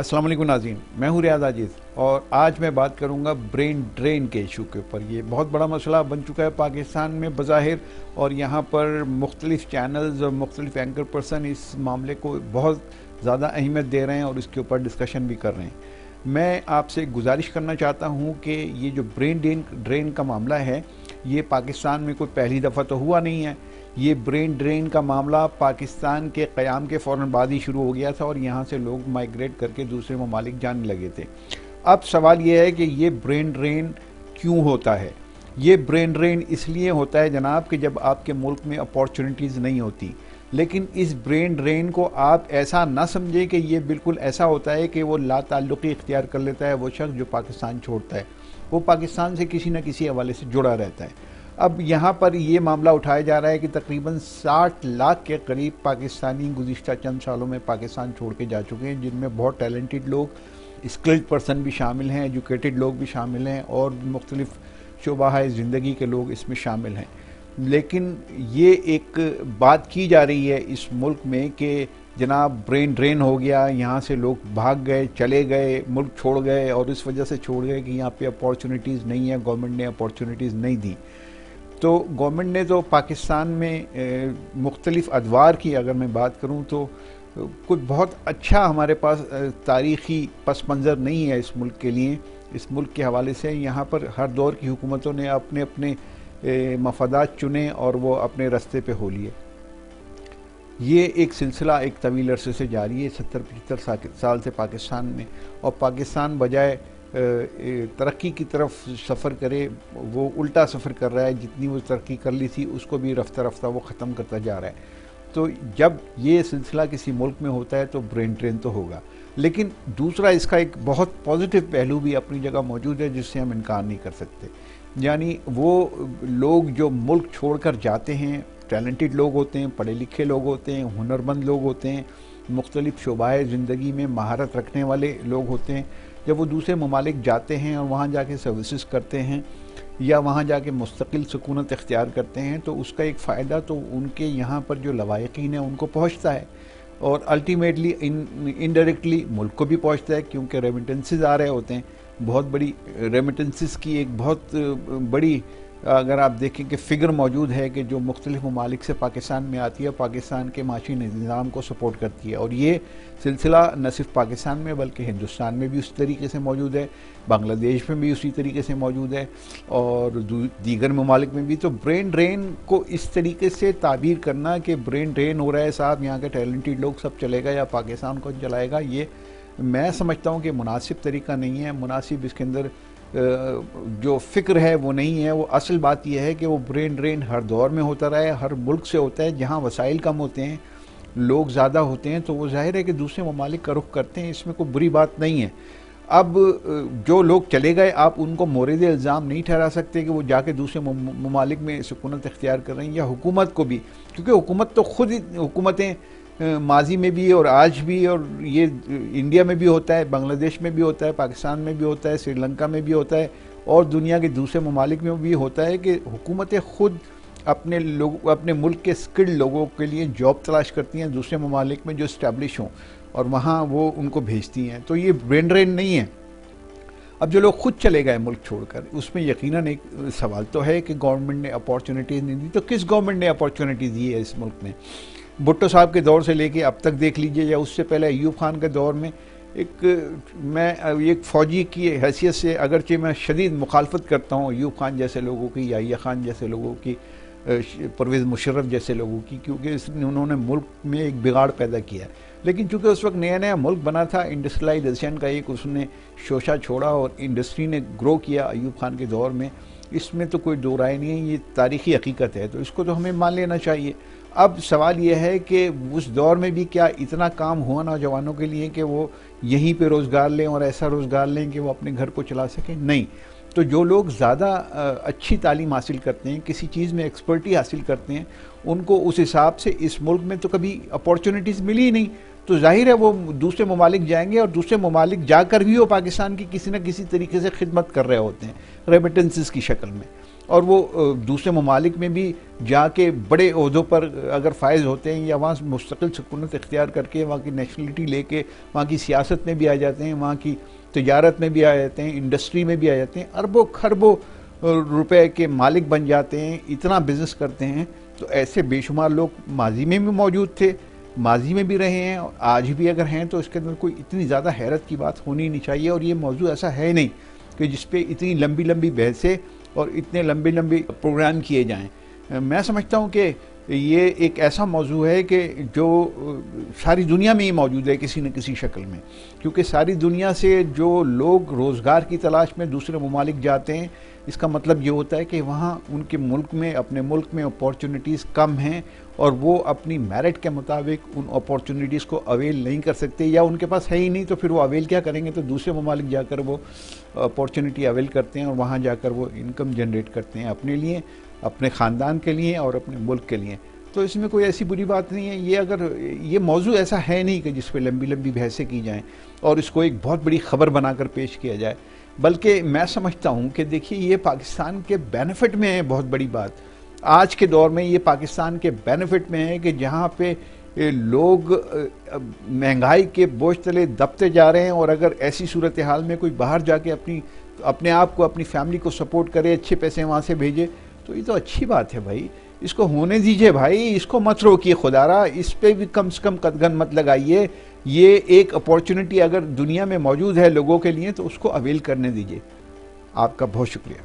अस्सलाम वालेकुम नाज़रीन, मैं हूँ रियाज आजिज़ और आज मैं बात करूँगा ब्रेन ड्रेन के इशू के ऊपर। ये बहुत बड़ा मसला बन चुका है पाकिस्तान में बज़ाहिर, और यहाँ पर मुख्तलिफ़ चैनल्स और मुख्तलिफ़ एंकर पर्सन इस मामले को बहुत ज़्यादा अहमियत दे रहे हैं और इसके ऊपर डिस्कशन भी कर रहे हैं। मैं आपसे गुजारिश करना चाहता हूँ कि ये जो ब्रेन ड्रेन का मामला है, ये पाकिस्तान में कोई पहली दफ़ा तो हुआ नहीं है। ये ब्रेन ड्रेन का मामला पाकिस्तान के क़याम के फ़ौरन बाद ही शुरू हो गया था और यहाँ से लोग माइग्रेट करके दूसरे ममालिक जाने लगे थे। अब सवाल ये है कि ये ब्रेन ड्रेन क्यों होता है। ये ब्रेन ड्रेन इसलिए होता है जनाब कि जब आपके मुल्क में अपॉर्चुनिटीज़ नहीं होती। लेकिन इस ब्रेन ड्रेन को आप ऐसा ना समझें कि ये बिल्कुल ऐसा होता है कि वो लाताल्लुक़ी इख्तियार कर लेता है वो शख्स जो पाकिस्तान छोड़ता है। वो पाकिस्तान से किसी न किसी हवाले से जुड़ा रहता है। अब यहाँ पर ये मामला उठाया जा रहा है कि तकरीबन 60 लाख के करीब पाकिस्तानी गुज़िश्ता चंद सालों में पाकिस्तान छोड़ के जा चुके हैं, जिनमें बहुत टैलेंटेड लोग, स्किल्ड पर्सन भी शामिल हैं, एजुकेटेड लोग भी शामिल हैं और मुख्तलिफ़ शोबाए ज़िंदगी के लोग इसमें शामिल हैं। लेकिन ये एक बात की जा रही है इस मुल्क में कि जनाब ब्रेन ड्रेन हो गया, यहाँ से लोग भाग गए, चले गए, मुल्क छोड़ गए और इस वजह से छोड़ गए कि यहाँ पे अपॉर्चुनिटीज़ नहीं है, गवर्नमेंट ने अपॉर्चुनिटीज़ नहीं दी। तो गवर्नमेंट ने तो पाकिस्तान में मुख्तलिफ़ अदवार की अगर मैं बात करूँ तो कुछ बहुत अच्छा हमारे पास तारीख़ी पस मंज़र नहीं है इस मुल्क के लिए। इस मुल्क के हवाले से यहाँ पर हर दौर की हुकूमतों ने अपने अपने मफादात चुने और वो अपने रास्ते पे हो लिए। ये एक सिलसिला एक तवील अरसे से जारी है, 70-75 साल से पाकिस्तान में, और पाकिस्तान बजाय तरक्की की तरफ सफ़र करे वो उल्टा सफ़र कर रहा है। जितनी वो तरक्की कर ली थी उसको भी रफ्ता रफ्ता वो ख़त्म करता जा रहा है। तो जब ये सिलसिला किसी मुल्क में होता है तो ब्रेन ड्रेन तो होगा, लेकिन दूसरा इसका एक बहुत पॉजिटिव पहलू भी अपनी जगह मौजूद है जिससे हम इनकार नहीं कर सकते। यानी वो लोग जो मुल्क छोड़कर जाते हैं, टैलेंटेड लोग होते हैं, पढ़े लिखे लोग होते हैं, हुनरमंद लोग होते हैं, मुख्तलिफ़ शोबाए ज़िंदगी में महारत रखने वाले लोग होते हैं। जब वो दूसरे ममालिक जाते हैं और वहाँ जाके सर्विसेज करते हैं या वहाँ जाके मुस्तकिल सुकूनत इख्तियार करते हैं तो उसका एक फ़ायदा तो उनके यहाँ पर जो लवायकीन है उनको पहुँचता है और अल्टीमेटली इनडायरेक्टली मुल्क को भी पहुँचता है, क्योंकि रेमिटेंसेस आ रहे होते हैं। बहुत बड़ी रेमिटेंसेस की एक बहुत बड़ी अगर आप देखें कि फ़िगर मौजूद है कि जो मुख्तलिफ़ ममालिक से पाकिस्तान में आती है, पाकिस्तान के माशी निज़ाम को सपोर्ट करती है। और ये सिलसिला न सिर्फ पाकिस्तान में बल्कि हिंदुस्तान में भी उस तरीके से मौजूद है, बांग्लादेश में भी उसी तरीके से मौजूद है और दीगर ममालिक में भी। तो ब्रेन ड्रेन को इस तरीके से ताबीर करना कि ब्रेन ड्रेन हो रहा है साहब, यहाँ के टैलेंटेड लोग सब चलेगा या पाकिस्तान को चलाएगा, ये मैं समझता हूँ कि मुनासिब तरीका नहीं है। मुनासिब इसके अंदर जो फ़िक्र है वो नहीं है। वो असल बात यह है कि वो ब्रेन ड्रेन हर दौर में होता रहा है, हर मुल्क से होता है। जहाँ वसाइल कम होते हैं, लोग ज़्यादा होते हैं, तो वो जाहिर है कि दूसरे ममालिक का रुख करते हैं, इसमें कोई बुरी बात नहीं है। अब जो लोग चले गए आप उनको मोरद इल्ज़ाम नहीं ठहरा सकते कि वो जाके दूसरे ममालिक में सुकूनत इख्तियार कर रहे हैं, या हुकूमत को भी, क्योंकि हुकूमत तो खुद ही हुकूमतें माजी में भी और आज भी, और ये इंडिया में भी होता है, बांग्लादेश में भी होता है, पाकिस्तान में भी होता है, श्रीलंका में भी होता है और दुनिया के दूसरे ममालिक में भी होता है कि हुकूमतें खुद अपने लोग, अपने मुल्क के स्किल्ड लोगों के लिए जॉब तलाश करती हैं दूसरे ममालिक में जो इस्टेब्लिश हों और वहाँ वो उनको भेजती हैं। तो ये ब्रेन ड्रेन नहीं है। अब जो लोग खुद चले गए मुल्क छोड़कर, उसमें यकीनन एक सवाल तो है कि गवर्नमेंट ने अपॉर्चुनिटीज़ नहीं दी। तो किस गवर्नमेंट ने अपॉर्चुनिटी दी है इस मुल्क में? भुट्टो साहब के दौर से लेके अब तक देख लीजिए, या उससे पहले अयूब खान के दौर में मैं एक फ़ौजी की हैसियत से अगरचे मैं शदीद मुखालफत करता हूँ अयूब खान जैसे लोगों की, याहिया खान जैसे लोगों की, परवेज़ मुशर्रफ जैसे लोगों की, क्योंकि उन्होंने मुल्क में एक बिगाड़ पैदा किया। लेकिन चूँकि उस वक्त नया नया मुल्क बना था, इंडस्ट्रियलाइजेशन का एक उसने शोशा छोड़ा और इंडस्ट्री ने ग्रो किया अयूब खान के दौर में। इसमें तो कोई दो राय नहीं है, ये तारीख़ी हकीकत है, तो इसको तो हमें मान लेना चाहिए। अब सवाल यह है कि उस दौर में भी क्या इतना काम हुआ नौजवानों के लिए कि वो यहीं पे रोज़गार लें और ऐसा रोज़गार लें कि वो अपने घर को चला सकें? नहीं। तो जो लोग ज़्यादा अच्छी तालीम हासिल करते हैं, किसी चीज़ में एक्सपर्टी हासिल करते हैं, उनको उस हिसाब से इस मुल्क में तो कभी अपॉर्चुनिटीज़ मिली ही नहीं। तो जाहिर है वो दूसरे ममालिक जाएंगे और दूसरे ममालिक जाकर भी वो पाकिस्तान की किसी न किसी तरीके से खिदमत कर रहे होते हैं रेमिटेंसेस की शक्ल में। और वो दूसरे ममालिक में भी जाके बड़े ओहदों पर अगर फायज होते हैं या वहाँ मुस्तकिल सुकूनत इख्तियार करके वहाँ की नेशनलिटी लेके वहाँ की सियासत में भी आ जाते हैं, वहाँ की तजारत में भी आ जाते हैं, इंडस्ट्री में भी आ जाते हैं, अरबों खरबों रुपए के मालिक बन जाते हैं, इतना बिजनेस करते हैं। तो ऐसे बेशुमार लोग माजी में भी मौजूद थे, माजी में भी रहे हैं, और आज भी अगर हैं तो इसके अंदर कोई इतनी ज़्यादा हैरत की बात होनी नहीं चाहिए। और ये मौजू ऐसा है नहीं कि जिस पे इतनी लंबी लंबी बहसें और इतने लंबे लंबे प्रोग्राम किए जाएं। मैं समझता हूँ कि ये एक ऐसा मौजू है कि जो सारी दुनिया में ही मौजूद है किसी न किसी शक्ल में, क्योंकि सारी दुनिया से जो लोग रोज़गार की तलाश में दूसरे ममालिक जाते हैं, इसका मतलब ये होता है कि वहाँ उनके मुल्क में, अपने मुल्क में अपॉर्चुनिटीज़ कम हैं और वो अपनी मेरिट के मुताबिक उन अपॉर्चुनिटीज़ को अवेल नहीं कर सकते, या उनके पास है ही नहीं तो फिर वो अवेल क्या करेंगे। तो दूसरे ममालिक जाकर वो अपॉर्चुनिटी अवेल करते हैं और वहाँ जाकर वो इनकम जनरेट करते हैं अपने लिए, अपने ख़ानदान के लिए और अपने मुल्क के लिए। तो इसमें कोई ऐसी बुरी बात नहीं है। ये अगर ये मौजू ऐसा है नहीं कि जिस पे लंबी लंबी बहसें की जाएं और इसको एक बहुत बड़ी ख़बर बनाकर पेश किया जाए, बल्कि मैं समझता हूँ कि देखिए ये पाकिस्तान के बेनिफिट में है। बहुत बड़ी बात आज के दौर में ये पाकिस्तान के बेनिफिट में है कि जहाँ पे लोग महंगाई के बोझ तले दबते जा रहे हैं, और अगर ऐसी सूरत हाल में कोई बाहर जाके अपने आप को, अपनी फैमिली को सपोर्ट करे, अच्छे पैसे वहाँ से भेजे, तो ये तो अच्छी बात है भाई। इसको होने दीजिए भाई, इसको मत रोकिए खुदारा, इस पे भी कम से कम कदगन मत लगाइए। ये एक अपॉर्चुनिटी अगर दुनिया में मौजूद है लोगों के लिए तो उसको अवेल करने दीजिए। आपका बहुत शुक्रिया।